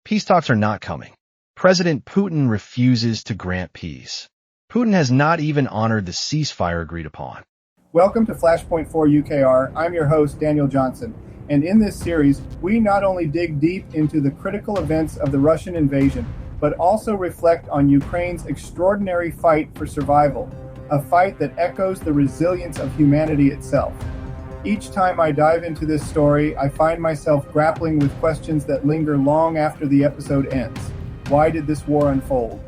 Peace talks are not coming. President Putin refuses to grant peace. Putin has not even honored the ceasefire agreed upon. Welcome to Flashpoint 4 UKR. I'm your host, Daniel Johnson. And in this series, we not only dig deep into the critical events of the Russian invasion, but also reflect on Ukraine's extraordinary fight for survival, a fight that echoes the resilience of humanity itself. Each time I dive into this story, I find myself grappling with questions that linger long after the episode ends. Why did this war unfold?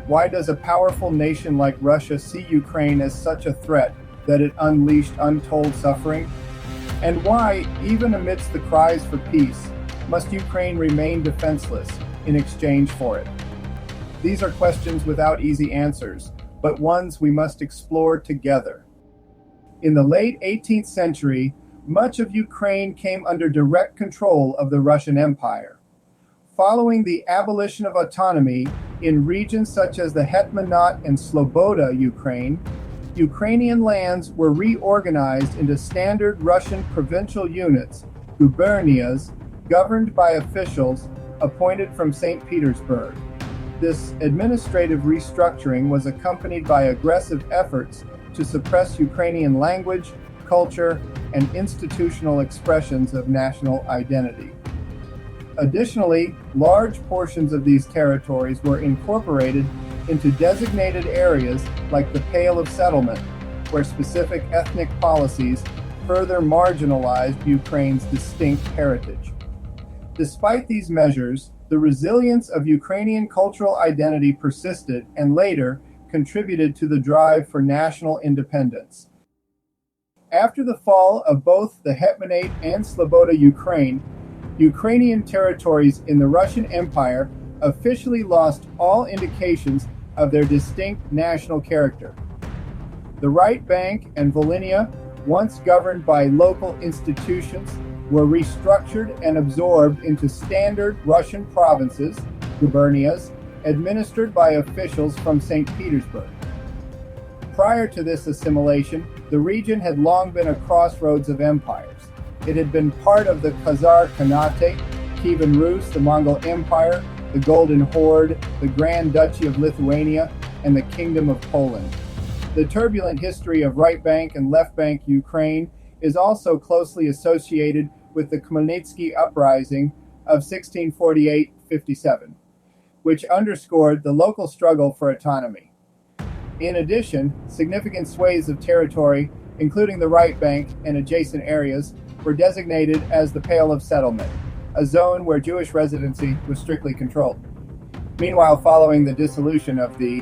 Why does a powerful nation like Russia see Ukraine as such a threat that it unleashed untold suffering? And why, even amidst the cries for peace, must Ukraine remain defenseless in exchange for it? These are questions without easy answers, but ones we must explore together. In the late 18th century, much of Ukraine came under direct control of the Russian Empire. Following the abolition of autonomy in regions such as the Hetmanate and Sloboda Ukraine, Ukrainian lands were reorganized into standard Russian provincial units, gubernias, governed by officials appointed from St. Petersburg. This administrative restructuring was accompanied by aggressive efforts to suppress Ukrainian language, culture, and institutional expressions of national identity. Additionally, large portions of these territories were incorporated into designated areas like the Pale of Settlement, where specific ethnic policies further marginalized Ukraine's distinct heritage. Despite these measures, the resilience of Ukrainian cultural identity persisted and later contributed to the drive for national independence. After the fall of both the Hetmanate and Sloboda Ukraine, Ukrainian territories in the Russian Empire officially lost all indications of their distinct national character. The right bank and Volhynia, once governed by local institutions, were restructured and absorbed into standard Russian provinces, gubernias, administered by officials from St. Petersburg. Prior to this assimilation, the region had long been a crossroads of empires. It had been part of the Khazar Khanate, Kyivan Rus, the Mongol Empire, the Golden Horde, the Grand Duchy of Lithuania, and the Kingdom of Poland. The turbulent history of right bank and left bank Ukraine is also closely associated with the Khmelnytsky uprising of 1648-57, which underscored the local struggle for autonomy. In addition, significant swathes of territory, including the right bank and adjacent areas, were designated as the Pale of Settlement, a zone where Jewish residency was strictly controlled. Meanwhile, following the dissolution of the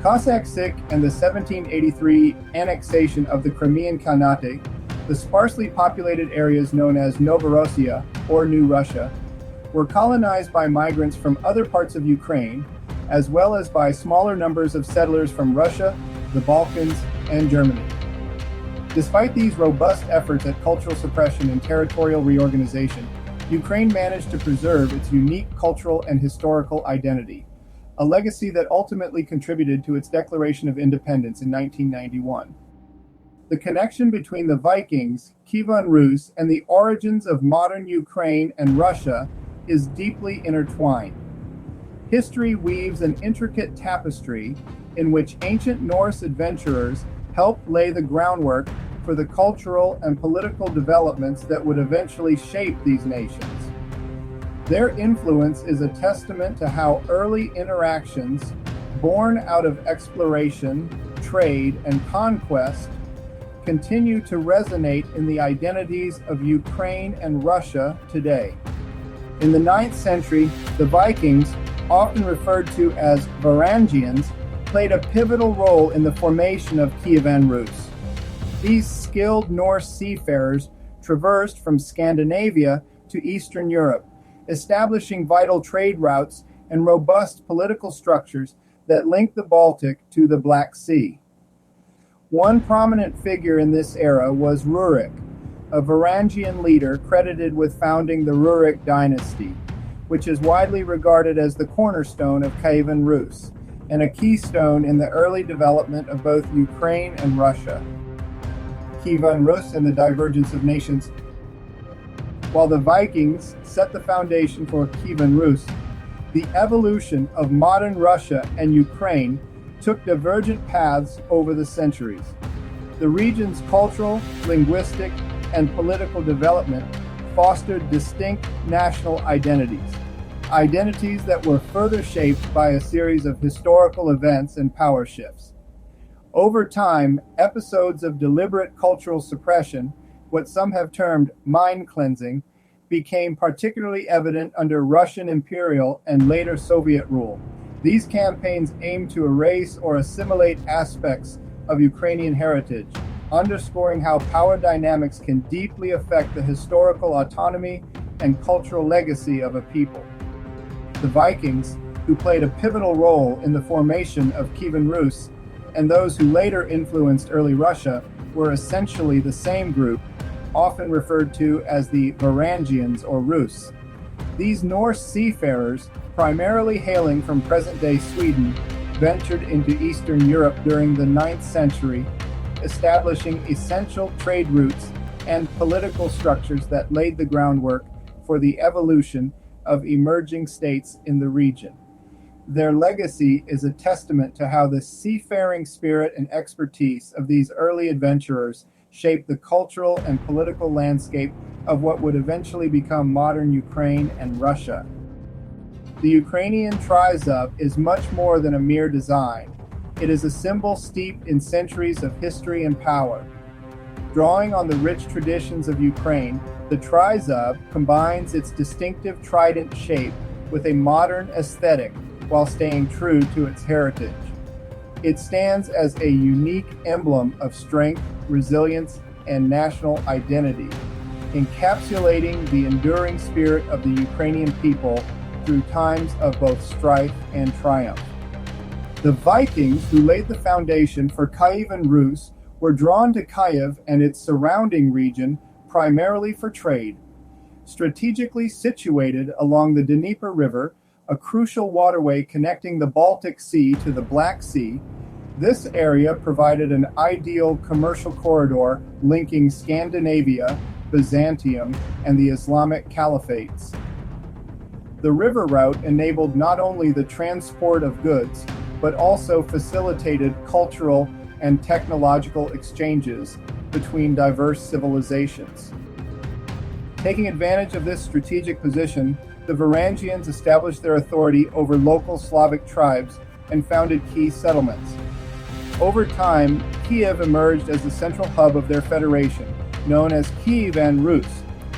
Cossack Sich and the 1783 annexation of the Crimean Khanate, the sparsely populated areas known as Novorossiya, or New Russia, were colonized by migrants from other parts of Ukraine, as well as by smaller numbers of settlers from Russia, the Balkans, and Germany. Despite these robust efforts at cultural suppression and territorial reorganization, Ukraine managed to preserve its unique cultural and historical identity, a legacy that ultimately contributed to its declaration of independence in 1991. The connection between the Vikings, Kyivan Rus, and the origins of modern Ukraine and Russia is deeply intertwined. History weaves an intricate tapestry in which ancient Norse adventurers helped lay the groundwork for the cultural and political developments that would eventually shape these nations. Their influence is a testament to how early interactions, born out of exploration, trade, and conquest, continue to resonate in the identities of Ukraine and Russia today. In the 9th century, the Vikings, often referred to as Varangians, played a pivotal role in the formation of Kyivan Rus. These skilled Norse seafarers traversed from Scandinavia to Eastern Europe, establishing vital trade routes and robust political structures that linked the Baltic to the Black Sea. One prominent figure in this era was Rurik, a Varangian leader credited with founding the Rurik dynasty, which is widely regarded as the cornerstone of Kyivan Rus and a keystone in the early development of both Ukraine and Russia. Kyivan Rus and the Divergence of Nations. While the Vikings set the foundation for Kyivan Rus, the evolution of modern Russia and Ukraine took divergent paths over the centuries. The region's cultural, linguistic, and political development fostered distinct national identities, identities that were further shaped by a series of historical events and power shifts. Over time, episodes of deliberate cultural suppression, what some have termed mind cleansing, became particularly evident under Russian imperial and later Soviet rule. These campaigns aimed to erase or assimilate aspects of Ukrainian heritage, underscoring how power dynamics can deeply affect the historical autonomy and cultural legacy of a people. The Vikings, who played a pivotal role in the formation of Kyivan Rus, and those who later influenced early Russia, were essentially the same group, often referred to as the Varangians or Rus. These Norse seafarers, primarily hailing from present-day Sweden, ventured into Eastern Europe during the 9th century, establishing essential trade routes and political structures that laid the groundwork for the evolution of emerging states in the region. Their legacy is a testament to how the seafaring spirit and expertise of these early adventurers shaped the cultural and political landscape of what would eventually become modern Ukraine and Russia. The Ukrainian trizub is much more than a mere design. It is a symbol steeped in centuries of history and power. Drawing on the rich traditions of Ukraine, the trizub combines its distinctive trident shape with a modern aesthetic while staying true to its heritage. It stands as a unique emblem of strength, resilience, and national identity, encapsulating the enduring spirit of the Ukrainian people through times of both strife and triumph. The Vikings, who laid the foundation for Kyivan Rus, were drawn to Kyiv and its surrounding region primarily for trade. Strategically situated along the Dnieper River, a crucial waterway connecting the Baltic Sea to the Black Sea, this area provided an ideal commercial corridor linking Scandinavia, Byzantium, and the Islamic Caliphates. The river route enabled not only the transport of goods, but also facilitated cultural and technological exchanges between diverse civilizations. Taking advantage of this strategic position, the Varangians established their authority over local Slavic tribes and founded key settlements. Over time, Kyiv emerged as the central hub of their federation, known as Kyivan Rus,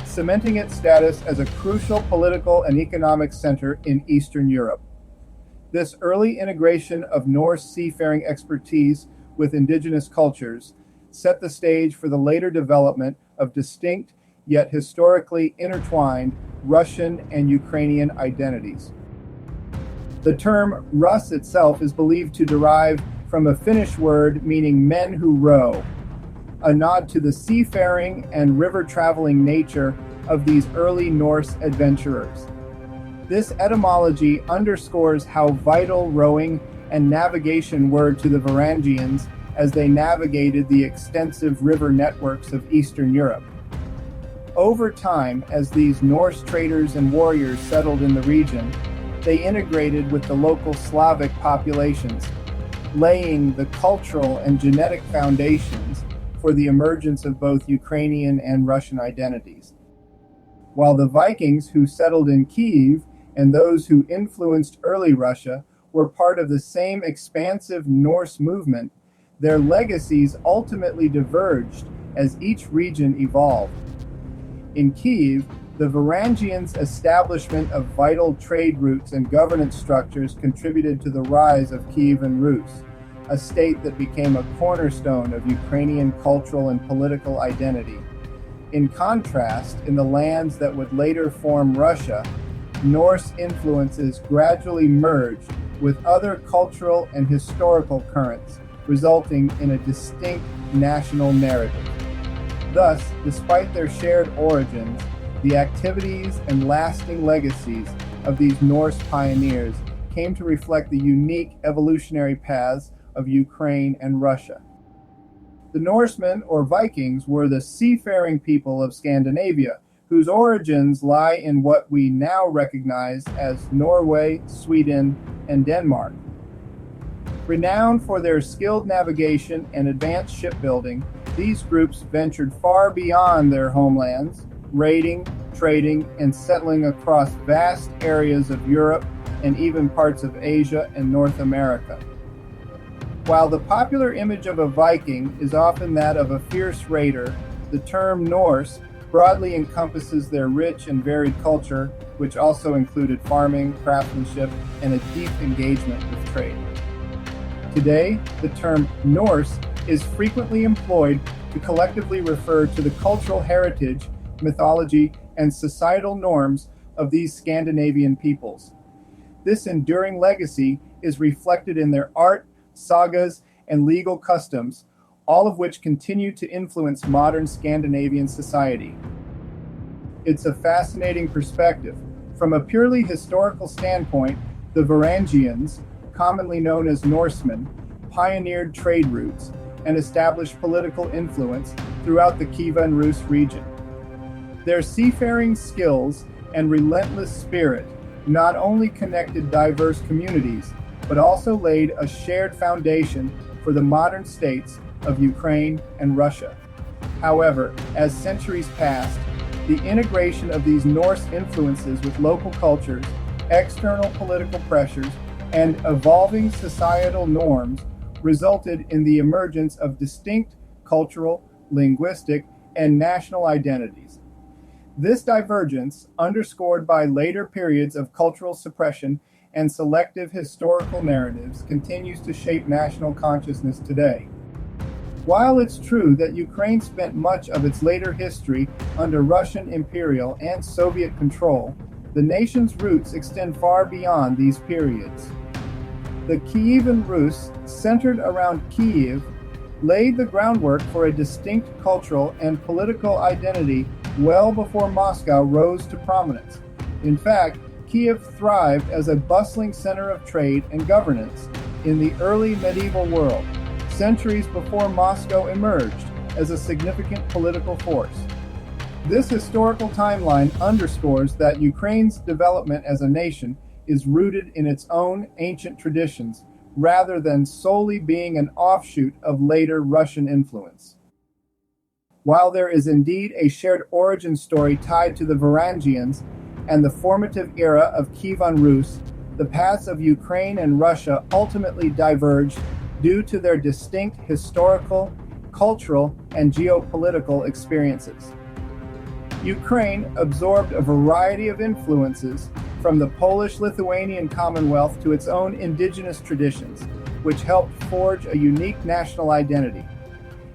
cementing its status as a crucial political and economic center in Eastern Europe. This early integration of Norse seafaring expertise with indigenous cultures set the stage for the later development of distinct yet historically intertwined Russian and Ukrainian identities. The term Rus itself is believed to derive from a Finnish word meaning men who row, a nod to the seafaring and river-traveling nature of these early Norse adventurers. This etymology underscores how vital rowing and navigation were to the Varangians as they navigated the extensive river networks of Eastern Europe. Over time, as these Norse traders and warriors settled in the region, they integrated with the local Slavic populations, laying the cultural and genetic foundations for the emergence of both Ukrainian and Russian identities. While the Vikings who settled in Kyiv and those who influenced early Russia were part of the same expansive Norse movement, their legacies ultimately diverged as each region evolved. In Kyiv, the Varangians' establishment of vital trade routes and governance structures contributed to the rise of Kyivan Rus, a state that became a cornerstone of Ukrainian cultural and political identity. In contrast, in the lands that would later form Russia, Norse influences gradually merged with other cultural and historical currents, resulting in a distinct national narrative. Thus, despite their shared origins, the activities and lasting legacies of these Norse pioneers came to reflect the unique evolutionary paths of Ukraine and Russia. The Norsemen, or Vikings, were the seafaring people of Scandinavia whose origins lie in what we now recognize as Norway, Sweden, and Denmark. Renowned for their skilled navigation and advanced shipbuilding, these groups ventured far beyond their homelands, raiding, trading, and settling across vast areas of Europe and even parts of Asia and North America. While the popular image of a Viking is often that of a fierce raider, the term Norse broadly encompasses their rich and varied culture, which also included farming, craftsmanship, and a deep engagement with trade. Today, the term Norse is frequently employed to collectively refer to the cultural heritage, mythology, and societal norms of these Scandinavian peoples. This enduring legacy is reflected in their art, sagas, and legal customs, all of which continue to influence modern Scandinavian society. It's a fascinating perspective. From a purely historical standpoint, the Varangians, commonly known as Norsemen, pioneered trade routes and established political influence throughout the Kyivan Rus region. Their seafaring skills and relentless spirit not only connected diverse communities, but also laid a shared foundation for the modern states of Ukraine and Russia. However, as centuries passed, the integration of these Norse influences with local cultures, external political pressures, and evolving societal norms resulted in the emergence of distinct cultural, linguistic, and national identities. This divergence, underscored by later periods of cultural suppression and selective historical narratives, continues to shape national consciousness today. While it's true that Ukraine spent much of its later history under Russian imperial and Soviet control, the nation's roots extend far beyond these periods. The Kyivan Rus, centered around Kyiv, laid the groundwork for a distinct cultural and political identity well before Moscow rose to prominence. In fact, Kyiv thrived as a bustling center of trade and governance in the early medieval world, centuries before Moscow emerged as a significant political force. This historical timeline underscores that Ukraine's development as a nation is rooted in its own ancient traditions, rather than solely being an offshoot of later Russian influence. While there is indeed a shared origin story tied to the Varangians and the formative era of Kyivan Rus, the paths of Ukraine and Russia ultimately diverged due to their distinct historical, cultural, and geopolitical experiences. Ukraine absorbed a variety of influences from the Polish-Lithuanian Commonwealth to its own indigenous traditions, which helped forge a unique national identity.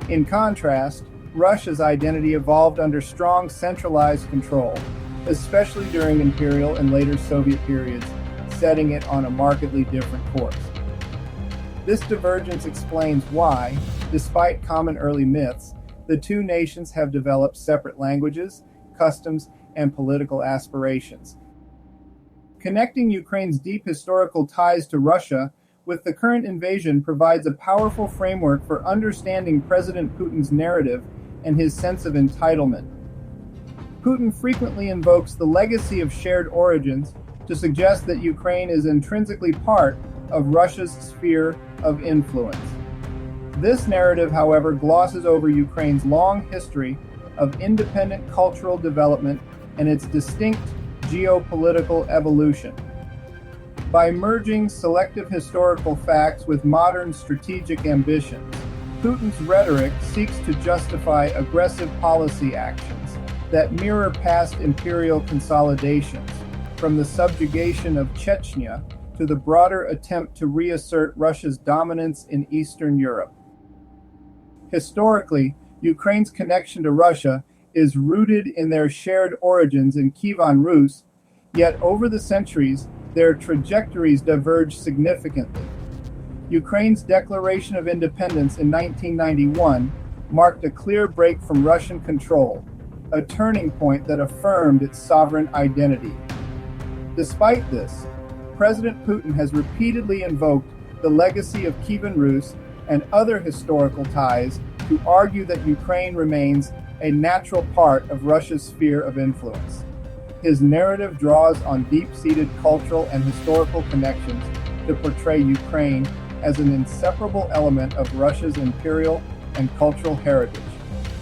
In contrast, Russia's identity evolved under strong centralized control, especially during imperial and later Soviet periods, setting it on a markedly different course. This divergence explains why, despite common early myths, the two nations have developed separate languages, customs, and political aspirations. Connecting Ukraine's deep historical ties to Russia with the current invasion provides a powerful framework for understanding President Putin's narrative and his sense of entitlement. Putin frequently invokes the legacy of shared origins to suggest that Ukraine is intrinsically part of Russia's sphere of influence. This narrative, however, glosses over Ukraine's long history of independent cultural development and its distinct geopolitical evolution. By merging selective historical facts with modern strategic ambitions, Putin's rhetoric seeks to justify aggressive policy actions that mirror past imperial consolidations, from the subjugation of Chechnya to the broader attempt to reassert Russia's dominance in Eastern Europe. Historically, Ukraine's connection to Russia is rooted in their shared origins in Kyivan Rus, yet over the centuries, their trajectories diverge significantly. Ukraine's declaration of independence in 1991 marked a clear break from Russian control, a turning point that affirmed its sovereign identity. Despite this, President Putin has repeatedly invoked the legacy of Kyivan Rus and other historical ties to argue that Ukraine remains a natural part of Russia's sphere of influence. His narrative draws on deep-seated cultural and historical connections to portray Ukraine as an inseparable element of Russia's imperial and cultural heritage,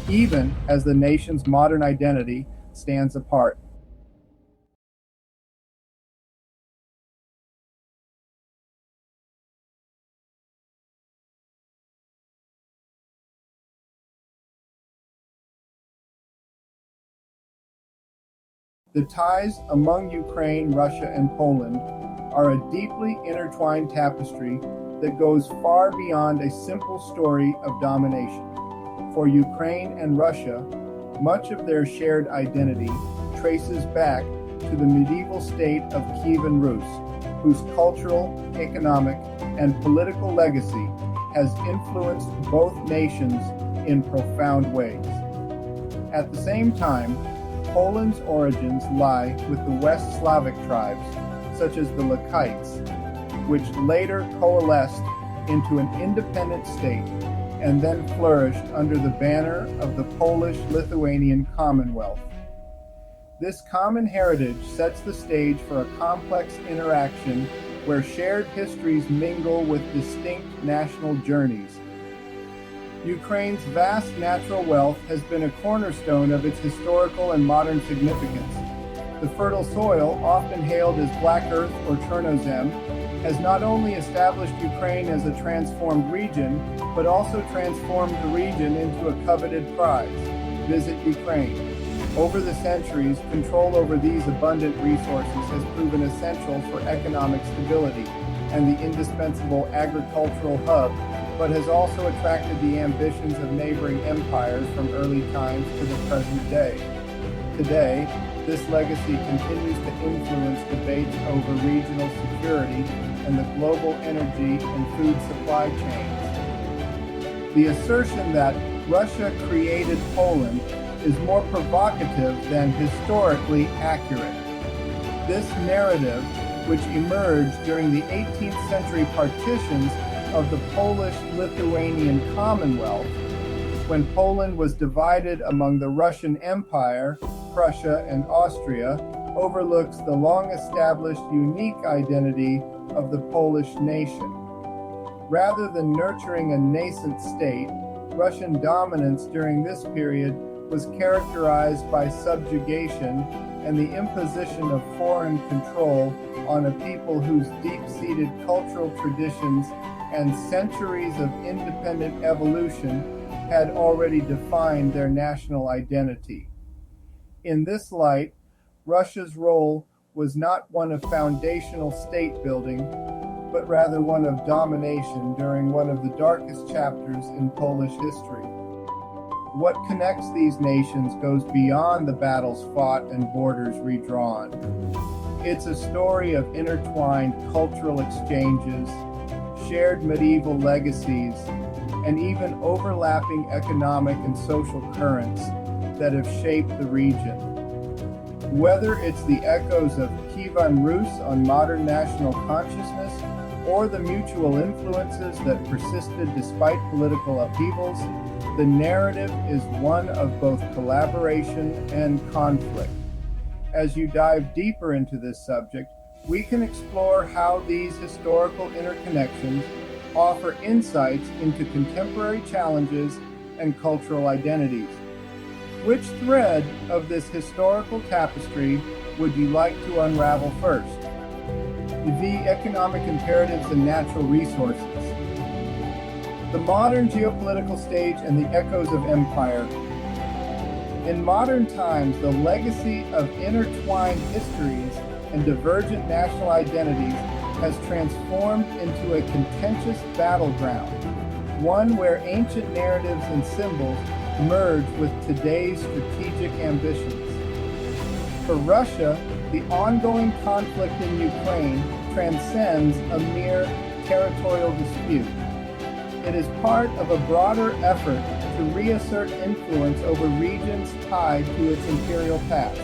even as the nation's modern identity stands apart. The ties among Ukraine, Russia, and Poland are a deeply intertwined tapestry that goes far beyond a simple story of domination. For Ukraine and Russia, much of their shared identity traces back to the medieval state of Kyivan Rus, whose cultural, economic, and political legacy has influenced both nations in profound ways. At the same time, Poland's origins lie with the West Slavic tribes, such as the Legacies, which later coalesced into an independent state and then flourished under the banner of the Polish-Lithuanian Commonwealth. This common heritage sets the stage for a complex interaction where shared histories mingle with distinct national journeys. Ukraine's vast natural wealth has been a cornerstone of its historical and modern significance. The fertile soil, often hailed as Black Earth or Chernozem, has not only established Ukraine as a transformed region, but also transformed the region into a coveted prize. Visit Ukraine. Over the centuries, control over these abundant resources has proven essential for economic stability and the indispensable agricultural hub, but has also attracted the ambitions of neighboring empires from early times to the present day. Today, this legacy continues to influence debates over regional security and the global energy and food supply chains. The assertion that Russia created Poland is more provocative than historically accurate. This narrative, which emerged during the 18th century partitions of the Polish-Lithuanian Commonwealth, when Poland was divided among the Russian Empire, Prussia, and Austria, overlooks the long-established unique identity of the Polish nation. Rather than nurturing a nascent state, Russian dominance during this period was characterized by subjugation and the imposition of foreign control on a people whose deep-seated cultural traditions and centuries of independent evolution had already defined their national identity. In this light, Russia's role was not one of foundational state building, but rather one of domination during one of the darkest chapters in Polish history. What connects these nations goes beyond the battles fought and borders redrawn. It's a story of intertwined cultural exchanges, shared medieval legacies, and even overlapping economic and social currents that have shaped the region. Whether it's the echoes of Kyivan Rus on modern national consciousness, or the mutual influences that persisted despite political upheavals, the narrative is one of both collaboration and conflict. As you dive deeper into this subject, we can explore how these historical interconnections offer insights into contemporary challenges and cultural identities. Which thread of this historical tapestry would you like to unravel first? The economic imperatives and natural resources. The modern geopolitical stage and the echoes of empire. In modern times, the legacy of intertwined histories and divergent national identities has transformed into a contentious battleground, one where ancient narratives and symbols merge with today's strategic ambitions. For Russia, the ongoing conflict in Ukraine transcends a mere territorial dispute. It is part of a broader effort to reassert influence over regions tied to its imperial past.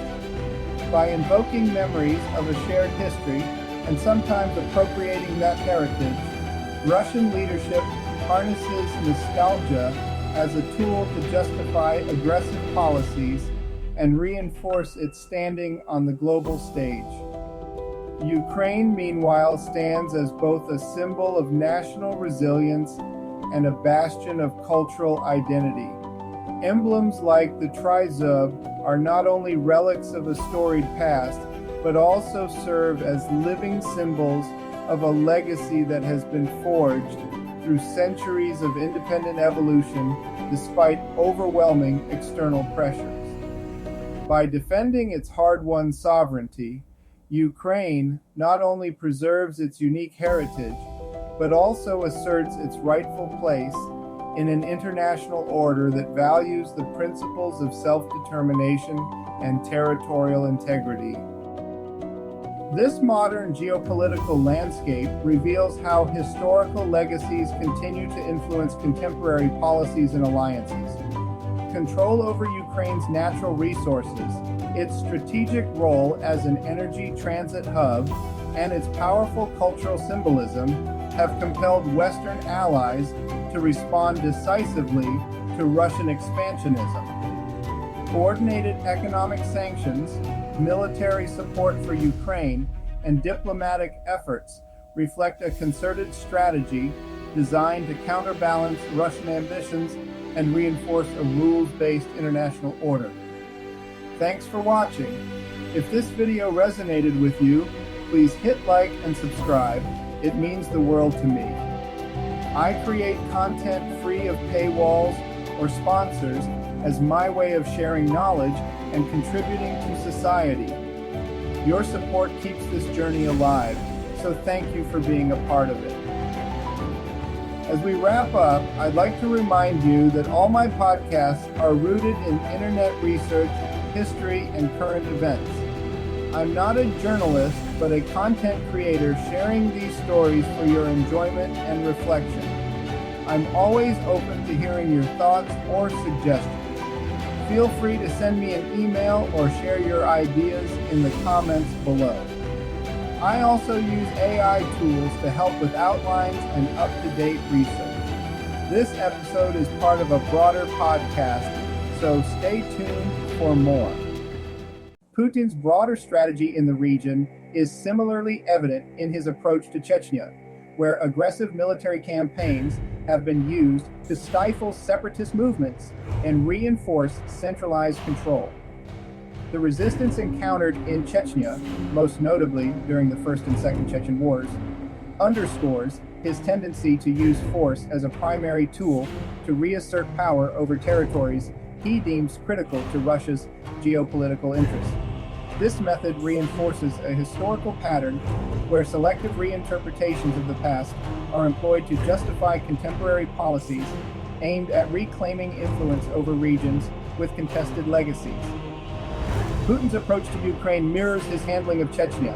By invoking memories of a shared history and sometimes appropriating that heritage, Russian leadership harnesses nostalgia as a tool to justify aggressive policies and reinforce its standing on the global stage. Ukraine, meanwhile, stands as both a symbol of national resilience and a bastion of cultural identity. Emblems like the Trizub are not only relics of a storied past, but also serve as living symbols of a legacy that has been forged through centuries of independent evolution despite overwhelming external pressures. By defending its hard-won sovereignty, Ukraine not only preserves its unique heritage, but also asserts its rightful place in an international order that values the principles of self-determination and territorial integrity. This modern geopolitical landscape reveals how historical legacies continue to influence contemporary policies and alliances. Control over Ukraine's natural resources, its strategic role as an energy transit hub, and its powerful cultural symbolism have compelled Western allies to respond decisively to Russian expansionism. Coordinated economic sanctions, military support for Ukraine, and diplomatic efforts reflect a concerted strategy designed to counterbalance Russian ambitions and reinforce a rules-based international order. Thanks for watching. If this video resonated with you, please hit like and subscribe. It means the world to me. I create content free of paywalls or sponsors as my way of sharing knowledge and contributing to society. Your support keeps this journey alive, so thank you for being a part of it. As we wrap up, I'd like to remind you that all my podcasts are rooted in internet research, history, and current events. I'm not a journalist, but a content creator sharing these stories for your enjoyment and reflection. I'm always open to hearing your thoughts or suggestions. Feel free to send me an email or share your ideas in the comments below. I also use AI tools to help with outlines and up-to-date research. This episode is part of a broader podcast, so stay tuned for more. Putin's broader strategy in the region is similarly evident in his approach to Chechnya, where aggressive military campaigns have been used to stifle separatist movements and reinforce centralized control. The resistance encountered in Chechnya, most notably during the First and Second Chechen Wars, underscores his tendency to use force as a primary tool to reassert power over territories he deems critical to Russia's geopolitical interests. This method reinforces a historical pattern where selective reinterpretations of the past are employed to justify contemporary policies aimed at reclaiming influence over regions with contested legacies. Putin's approach to Ukraine mirrors his handling of Chechnya,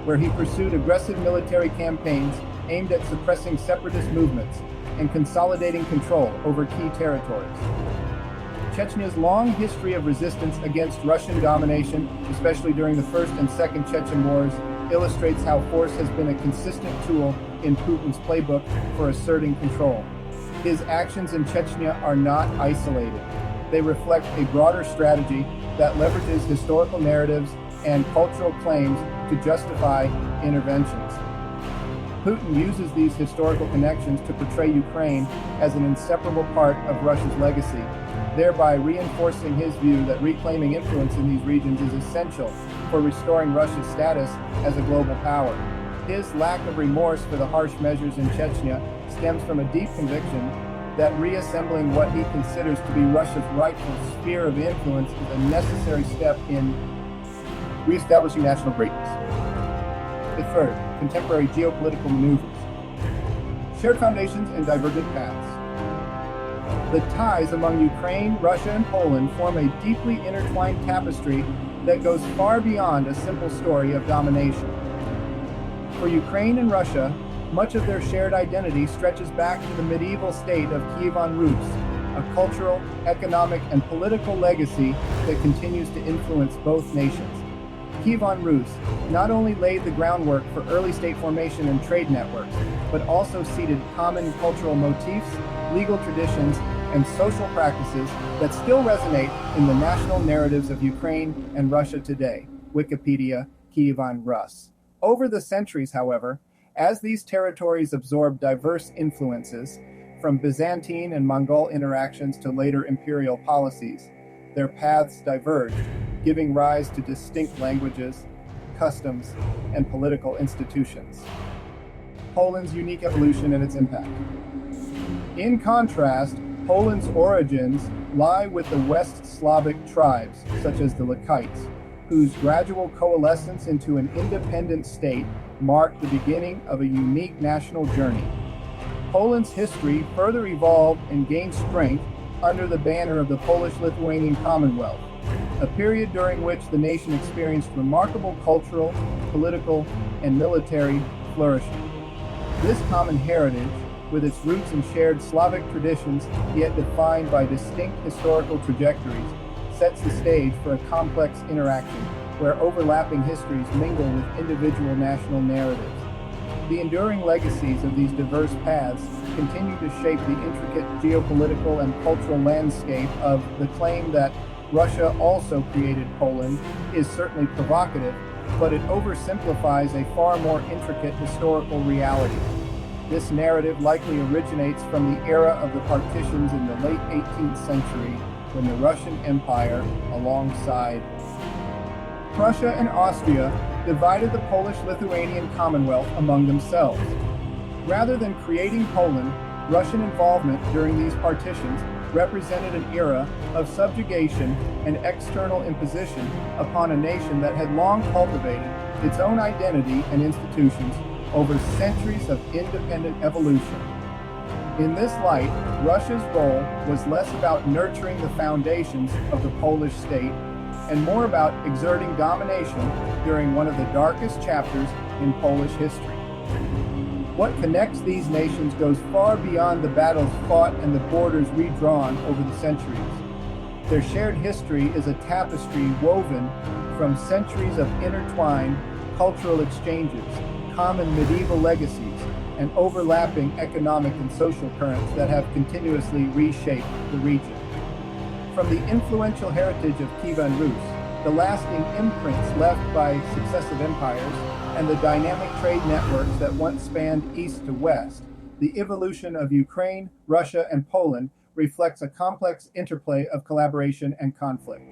where he pursued aggressive military campaigns aimed at suppressing separatist movements and consolidating control over key territories. Chechnya's long history of resistance against Russian domination, especially during the First and Second Chechen Wars, illustrates how force has been a consistent tool in Putin's playbook for asserting control. His actions in Chechnya are not isolated. They reflect a broader strategy that leverages historical narratives and cultural claims to justify interventions. Putin uses these historical connections to portray Ukraine as an inseparable part of Russia's legacy, thereby reinforcing his view that reclaiming influence in these regions is essential for restoring Russia's status as a global power. His lack of remorse for the harsh measures in Chechnya stems from a deep conviction that reassembling what he considers to be Russia's rightful sphere of influence is a necessary step in reestablishing national greatness. The third, contemporary geopolitical maneuvers. Shared foundations and divergent paths. The ties among Ukraine, Russia, and Poland form a deeply intertwined tapestry that goes far beyond a simple story of domination. For Ukraine and Russia, much of their shared identity stretches back to the medieval state of Kyivan Rus, a cultural, economic, and political legacy that continues to influence both nations. Kyivan Rus not only laid the groundwork for early state formation and trade networks, but also seeded common cultural motifs, legal traditions, and social practices that still resonate in the national narratives of Ukraine and Russia today. Wikipedia, Kyivan Rus. Over the centuries, however, as these territories absorbed diverse influences, from Byzantine and Mongol interactions to later imperial policies, their paths diverged, giving rise to distinct languages, customs, and political institutions. Poland's unique evolution and its impact. In contrast, Poland's origins lie with the West Slavic tribes, such as the Legacies, whose gradual coalescence into an independent state marked the beginning of a unique national journey. Poland's history further evolved and gained strength under the banner of the Polish-Lithuanian Commonwealth, a period during which the nation experienced remarkable cultural, political, and military flourishing. This common heritage, with its roots in shared Slavic traditions yet defined by distinct historical trajectories, sets the stage for a complex interaction where overlapping histories mingle with individual national narratives. The enduring legacies of these diverse paths continue to shape the intricate geopolitical and cultural landscape of the claim that Russia also created Poland is certainly provocative, but it oversimplifies a far more intricate historical reality. This narrative likely originates from the era of the partitions in the late 18th century, when the Russian Empire, alongside Prussia and Austria, divided the Polish-Lithuanian Commonwealth among themselves. Rather than creating Poland, Russian involvement during these partitions represented an era of subjugation and external imposition upon a nation that had long cultivated its own identity and institutions over centuries of independent evolution. In this light, Russia's role was less about nurturing the foundations of the Polish state and more about exerting domination during one of the darkest chapters in Polish history. What connects these nations goes far beyond the battles fought and the borders redrawn over the centuries. Their shared history is a tapestry woven from centuries of intertwined cultural exchanges, common medieval legacies, and overlapping economic and social currents that have continuously reshaped the region. From the influential heritage of Kyivan Rus, the lasting imprints left by successive empires, and the dynamic trade networks that once spanned east to west, the evolution of Ukraine, Russia, and Poland reflects a complex interplay of collaboration and conflict.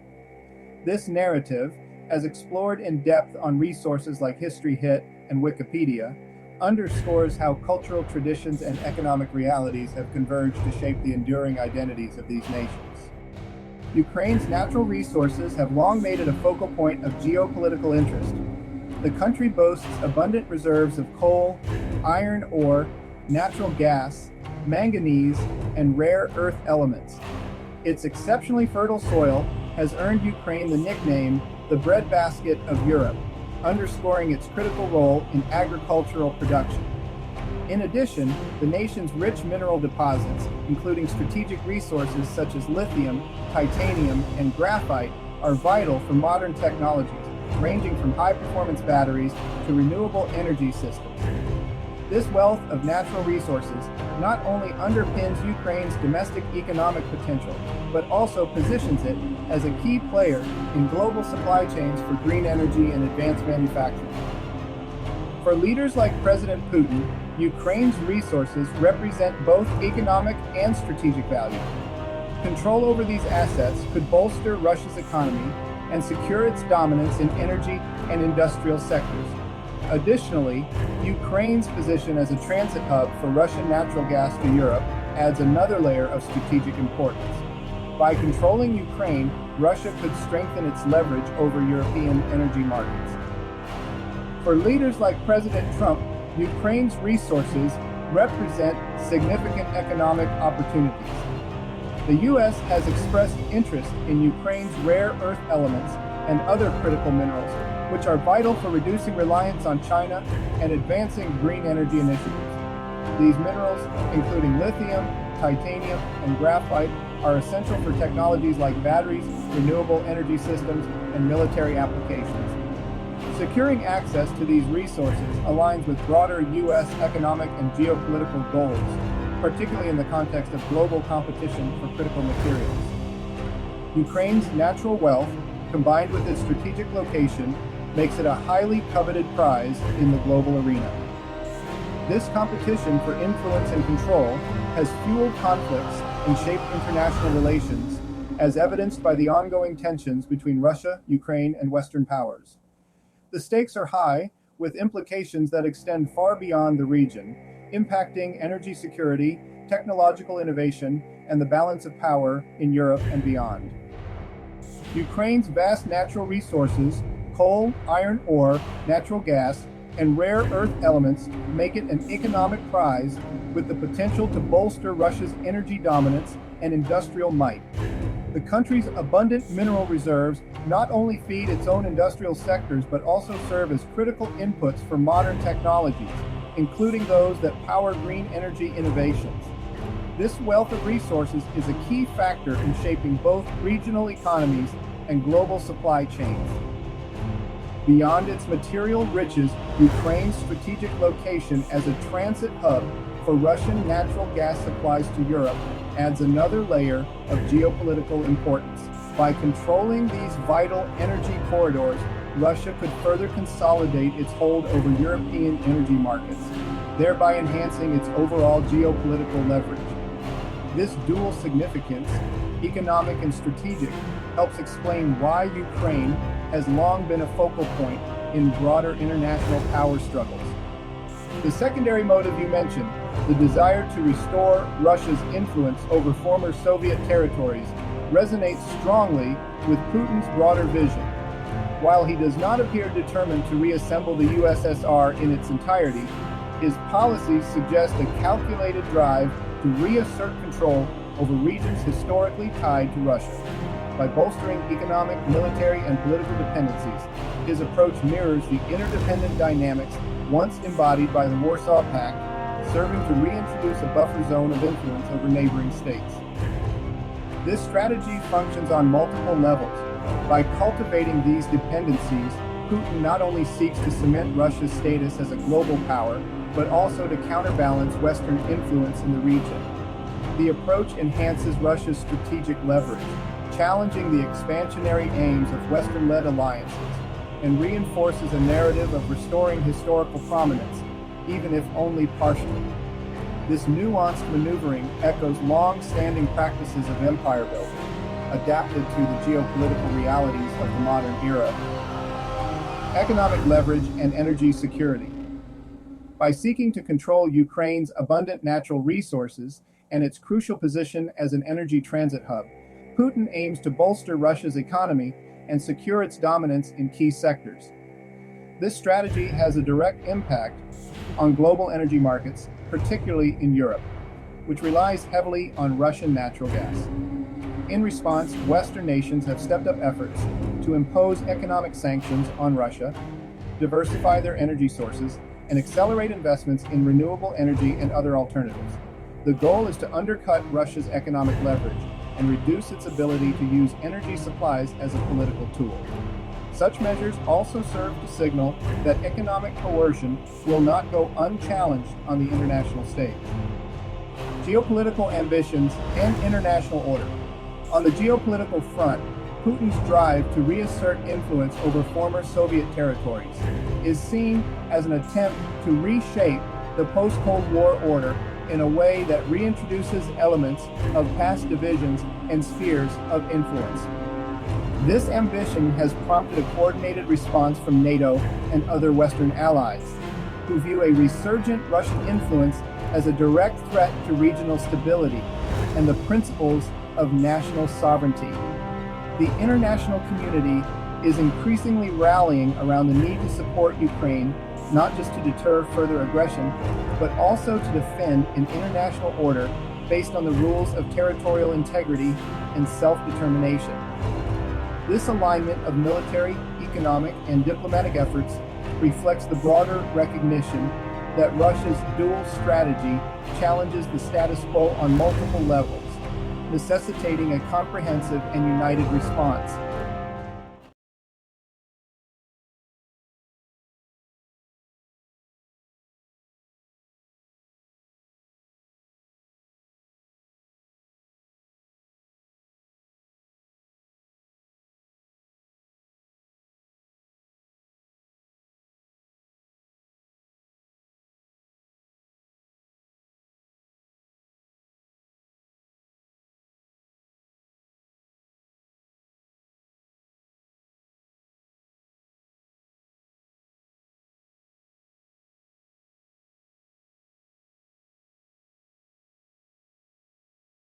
This narrative, as explored in depth on resources like History Hit and Wikipedia, underscores how cultural traditions and economic realities have converged to shape the enduring identities of these nations. Ukraine's natural resources have long made it a focal point of geopolitical interest. The country boasts abundant reserves of coal, iron ore, natural gas, manganese, and rare earth elements. Its exceptionally fertile soil has earned Ukraine the nickname the breadbasket of Europe, underscoring its critical role in agricultural production. In addition, the nation's rich mineral deposits, including strategic resources such as lithium, titanium, and graphite, are vital for modern technologies, ranging from high-performance batteries to renewable energy systems. This wealth of natural resources not only underpins Ukraine's domestic economic potential, but also positions it as a key player in global supply chains for green energy and advanced manufacturing. For leaders like President Putin, Ukraine's resources represent both economic and strategic value. Control over these assets could bolster Russia's economy and secure its dominance in energy and industrial sectors. Additionally, Ukraine's position as a transit hub for Russian natural gas to Europe adds another layer of strategic importance. By controlling Ukraine, Russia could strengthen its leverage over European energy markets. For leaders like President Trump, Ukraine's resources represent significant economic opportunities. The U.S. has expressed interest in Ukraine's rare earth elements and other critical minerals, which are vital for reducing reliance on China and advancing green energy initiatives. These minerals, including lithium, titanium, and graphite, are essential for technologies like batteries, renewable energy systems, and military applications. Securing access to these resources aligns with broader U.S. economic and geopolitical goals, particularly in the context of global competition for critical materials. Ukraine's natural wealth, combined with its strategic location, makes it a highly coveted prize in the global arena. This competition for influence and control has fueled conflicts and shaped international relations, as evidenced by the ongoing tensions between Russia, Ukraine, and Western powers. The stakes are high, with implications that extend far beyond the region, impacting energy security, technological innovation, and the balance of power in Europe and beyond. Ukraine's vast natural resources, coal, iron ore, natural gas, and rare earth elements make it an economic prize with the potential to bolster Russia's energy dominance and industrial might. The country's abundant mineral reserves not only feed its own industrial sectors but also serve as critical inputs for modern technologies, including those that power green energy innovations. This wealth of resources is a key factor in shaping both regional economies and global supply chains. Beyond its material riches, Ukraine's strategic location as a transit hub for Russian natural gas supplies to Europe adds another layer of geopolitical importance. By controlling these vital energy corridors, Russia could further consolidate its hold over European energy markets, thereby enhancing its overall geopolitical leverage. This dual significance, economic and strategic, helps explain why Ukraine has long been a focal point in broader international power struggles. The secondary motive you mentioned, the desire to restore Russia's influence over former Soviet territories, resonates strongly with Putin's broader vision. While he does not appear determined to reassemble the USSR in its entirety, his policies suggest a calculated drive to reassert control over regions historically tied to Russia. By bolstering economic, military, and political dependencies, his approach mirrors the interdependent dynamics once embodied by the Warsaw Pact, serving to reintroduce a buffer zone of influence over neighboring states. This strategy functions on multiple levels. By cultivating these dependencies, Putin not only seeks to cement Russia's status as a global power, but also to counterbalance Western influence in the region. The approach enhances Russia's strategic leverage, challenging the expansionary aims of Western-led alliances, and reinforces a narrative of restoring historical prominence, even if only partially. This nuanced maneuvering echoes long-standing practices of empire building, adapted to the geopolitical realities of the modern era. Economic leverage and energy security. By seeking to control Ukraine's abundant natural resources and its crucial position as an energy transit hub, Putin aims to bolster Russia's economy and secure its dominance in key sectors. This strategy has a direct impact on global energy markets, particularly in Europe, which relies heavily on Russian natural gas. In response, Western nations have stepped up efforts to impose economic sanctions on Russia, diversify their energy sources, and accelerate investments in renewable energy and other alternatives. The goal is to undercut Russia's economic leverage and reduce its ability to use energy supplies as a political tool. Such measures also serve to signal that economic coercion will not go unchallenged on the international stage. Geopolitical ambitions and international order. On the geopolitical front, Putin's drive to reassert influence over former Soviet territories is seen as an attempt to reshape the post-Cold War order in a way that reintroduces elements of past divisions and spheres of influence. This ambition has prompted a coordinated response from NATO and other Western allies, who view a resurgent Russian influence as a direct threat to regional stability and the principles of national sovereignty. The international community is increasingly rallying around the need to support Ukraine, not just to deter further aggression, but also to defend an international order based on the rules of territorial integrity and self-determination. This alignment of military, economic, and diplomatic efforts reflects the broader recognition that Russia's dual strategy challenges the status quo on multiple levels, necessitating a comprehensive and united response.